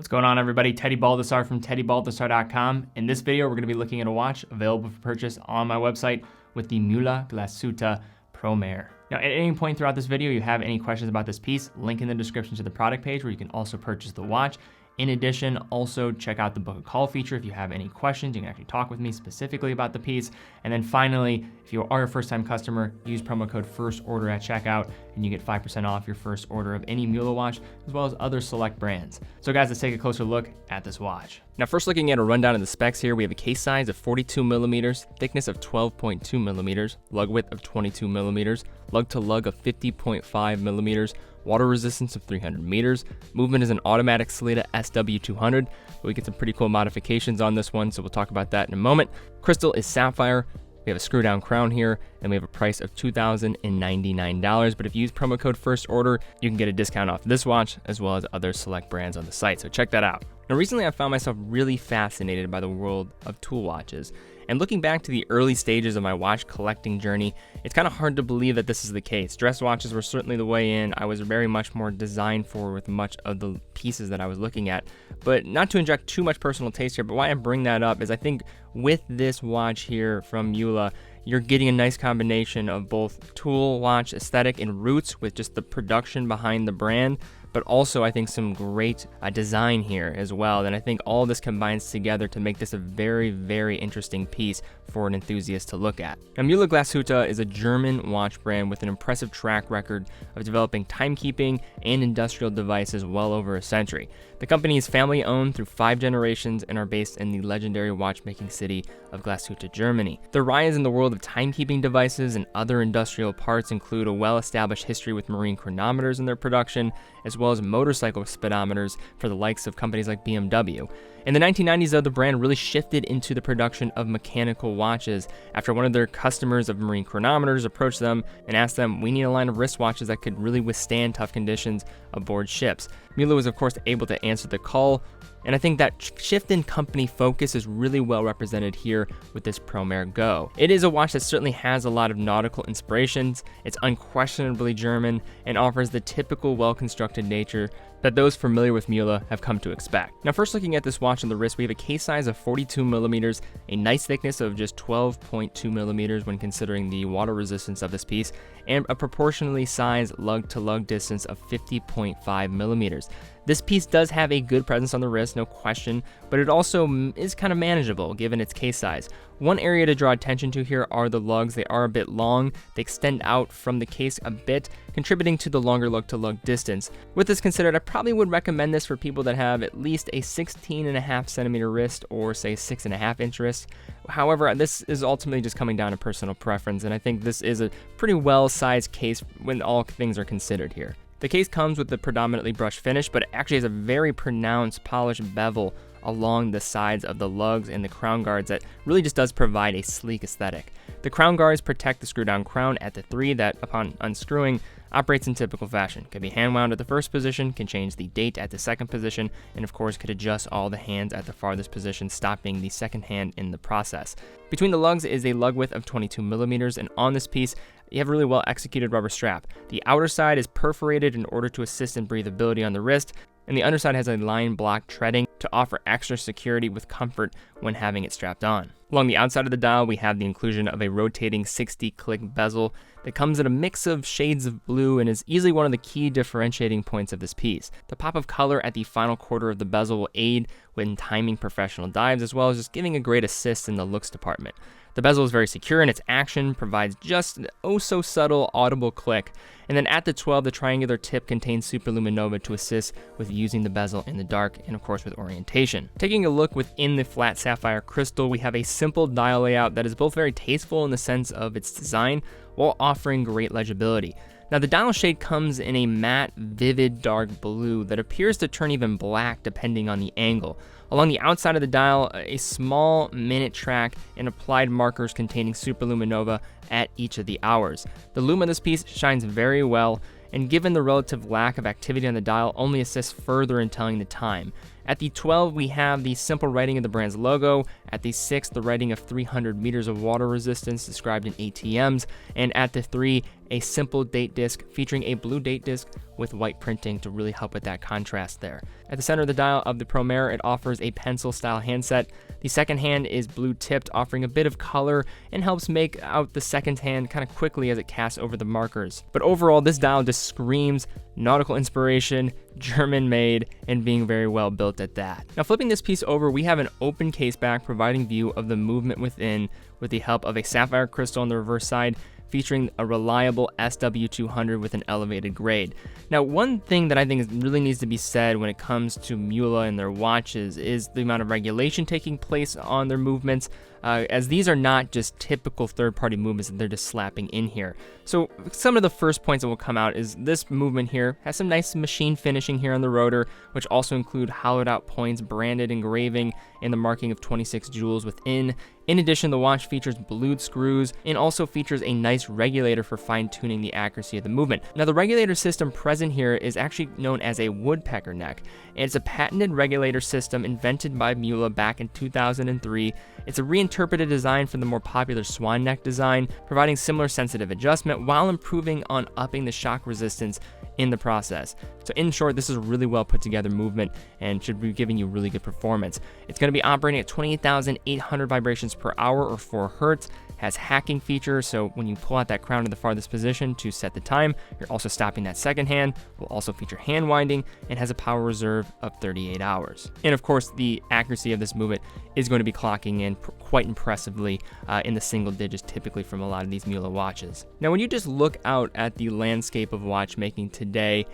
What's going on, everybody? Teddy Baldassarre from teddybaldassarre.com. In this video, we're going to be looking at a watch available for purchase on my website with the Muhle Glashutte ProMare. Now, at any point throughout this video, you have any questions about this piece, link in the description to the product page where you can also purchase the watch. In addition, also check out the book a call feature. If you have any questions, you can actually talk with me specifically about the piece. And then finally, if you are a first-time customer, use promo code FIRSTORDER at checkout and you get 5% off your first order of any Muhle watch, as well as other select brands. So guys, let's take a closer look at this watch. Now, first looking at a rundown of the specs here, we have a case size of 42 millimeters, thickness of 12.2 millimeters, lug width of 22 millimeters, lug to lug of 50.5 millimeters, water resistance of 300 meters. Movement is an automatic Sellita SW200, but we get some pretty cool modifications on this one, so we'll talk about that in a moment. Crystal is sapphire. We have a screw down crown here, and we have a price of $2,099. But if you use promo code FIRSTORDER, you can get a discount off this watch as well as other select brands on the site. So check that out. Now, recently I found myself really fascinated by the world of tool watches. And looking back to the early stages of my watch collecting journey, it's kind of hard to believe that this is the case. Dress watches were certainly the way in. I was very much more designed for with much of the pieces that I was looking at. But not to inject too much personal taste here, but why I bring that up is I think with this watch here from Muhle, you're getting a nice combination of both tool watch aesthetic and roots with just the production behind the brand, but also I think some great design here as well. And I think all this combines together to make this a very, very interesting piece for an enthusiast to look at. Now, Muhle Glashutte is a German watch brand with an impressive track record of developing timekeeping and industrial devices well over a century. The company is family owned through 5 generations and are based in the legendary watchmaking city of Glashutte, Germany. Their rise in the world of timekeeping devices and other industrial parts include a well-established history with marine chronometers in their production, as well as motorcycle speedometers for the likes of companies like BMW. In the 1990s, though, the brand really shifted into the production of mechanical watches after one of their customers of marine chronometers approached them and asked them, "We need a line of wristwatches that could really withstand tough conditions aboard ships." Muhle was, of course, able to answer the call, and I think that shift in company focus is really well represented here with this ProMare Go. It is a watch that certainly has a lot of nautical inspirations. It's unquestionably German and offers the typical well-constructed nature that those familiar with Muhle have come to expect. Now, first looking at this watch on the wrist, we have a case size of 42 millimeters, a nice thickness of just 12.2 millimeters when considering the water resistance of this piece, and a proportionally sized lug-to-lug distance of 50.5 millimeters. This piece does have a good presence on the wrist, no question, but it also is kind of manageable given its case size. One area to draw attention to here are the lugs. They are a bit long. They extend out from the case a bit, contributing to the longer lug-to-lug distance. With this considered, I probably would recommend this for people that have at least a 16.5 centimeter wrist or say 6.5 inch wrist. However, this is ultimately just coming down to personal preference, and I think this is a pretty well-sized case when all things are considered here. The case comes with the predominantly brushed finish, but it actually has a very pronounced polished bevel along the sides of the lugs and the crown guards that really just does provide a sleek aesthetic. The crown guards protect the screw down crown at the 3 that, upon unscrewing, operates in typical fashion. Can be hand wound at the first position, can change the date at the second position, and of course could adjust all the hands at the farthest position, stopping the second hand in the process. Between the lugs is a lug width of 22 millimeters, and on this piece, you have a really well executed rubber strap. The outer side is perforated in order to assist in breathability on the wrist, and the underside has a line block treading to offer extra security with comfort when having it strapped on. Along the outside of the dial, we have the inclusion of a rotating 60-click bezel that comes in a mix of shades of blue and is easily one of the key differentiating points of this piece. The pop of color at the final quarter of the bezel will aid when timing professional dives, as well as just giving a great assist in the looks department. The bezel is very secure, and its action provides just an oh-so-subtle audible click. And then at the 12, the triangular tip contains superluminova to assist with using the bezel in the dark and, of course, with orientation. Taking a look within the flat sapphire crystal, we have a simple dial layout that is both very tasteful in the sense of its design while offering great legibility. Now, the dial shade comes in a matte, vivid dark blue that appears to turn even black depending on the angle. Along the outside of the dial, a small minute track and applied markers containing superluminova at each of the hours. The lume of this piece shines very well, and given the relative lack of activity on the dial, only assists further in telling the time. At the 12, we have the simple writing of the brand's logo. At the 6, the writing of 300 meters of water resistance described in ATMs. And at the 3, a simple date disc featuring a blue date disc with white printing to really help with that contrast there. At the center of the dial of the ProMare, it offers a pencil style handset. The second hand is blue tipped, offering a bit of color and helps make out the second hand kind of quickly as it casts over the markers. But overall, this dial just screams nautical inspiration, German made, and being very well built at that. Now flipping this piece over, we have an open case back providing view of the movement within with the help of a sapphire crystal on the reverse side, featuring a reliable SW200 with an elevated grade. Now, one thing that I think really needs to be said when it comes to Muhle and their watches is the amount of regulation taking place on their movements, as these are not just typical third-party movements that they're just slapping in here. So some of the first points that will come out is this movement here has some nice machine finishing here on the rotor, which also include hollowed out points, branded engraving, and the marking of 26 jewels within. In addition, the watch features blued screws and also features a nice regulator for fine-tuning the accuracy of the movement. Now, the regulator system present here is actually known as a woodpecker neck, and it's a patented regulator system invented by Muhle back in 2003. It's a reinterpreted design from the more popular swan neck design, providing similar sensitive adjustment while improving on upping the shock resistance in the process. So in short, this is a really well put together movement and should be giving you really good performance. It's going to be operating at 28,800 vibrations per hour or 4 hertz, has hacking features, so when you pull out that crown to the farthest position to set the time, you're also stopping that second hand, will also feature hand winding, and has a power reserve of 38 hours. And of course, the accuracy of this movement is going to be clocking in quite impressively in the single digits, typically from a lot of these Muhle watches. Now, when you just look out at the landscape of watchmaking today,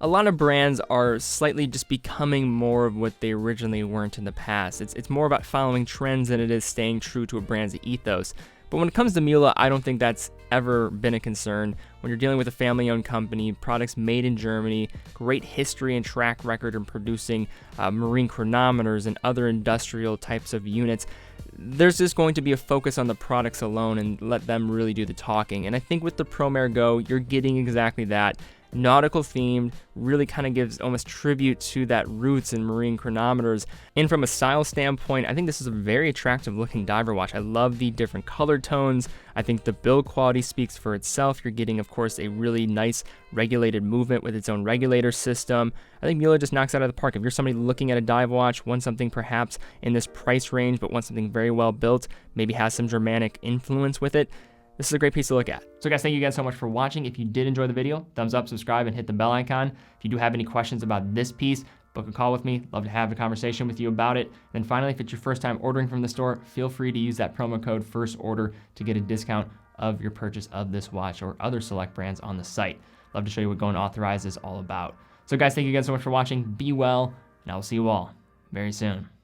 a lot of brands are slightly just becoming more of what they originally weren't in the past. It's more about following trends than it is staying true to a brand's ethos. But when it comes to Muhle, I don't think that's ever been a concern. When you're dealing with a family-owned company, products made in Germany, great history and track record in producing marine chronometers and other industrial types of units, there's just going to be a focus on the products alone and let them really do the talking. And I think with the ProMare Go, you're getting exactly that. Nautical themed, really kind of gives almost tribute to that roots in marine chronometers. And from a style standpoint, I think this is a very attractive looking diver watch. I love the different color tones. I think the build quality speaks for itself. You're getting, of course, a really nice regulated movement with its own regulator system. I think Muhle just knocks it out of the park. If you're somebody looking at a dive watch, want something perhaps in this price range, but want something very well built, maybe has some Germanic influence with it, this is a great piece to look at. So guys, thank you guys so much for watching. If you did enjoy the video, thumbs up, subscribe, and hit the bell icon. If you do have any questions about this piece, book a call with me. Love to have a conversation with you about it. And then finally, if it's your first time ordering from the store, feel free to use that promo code FIRSTORDER to get a discount of your purchase of this watch or other select brands on the site. Love to show you what going authorized is all about. So guys, thank you again so much for watching. Be well, and I will see you all very soon.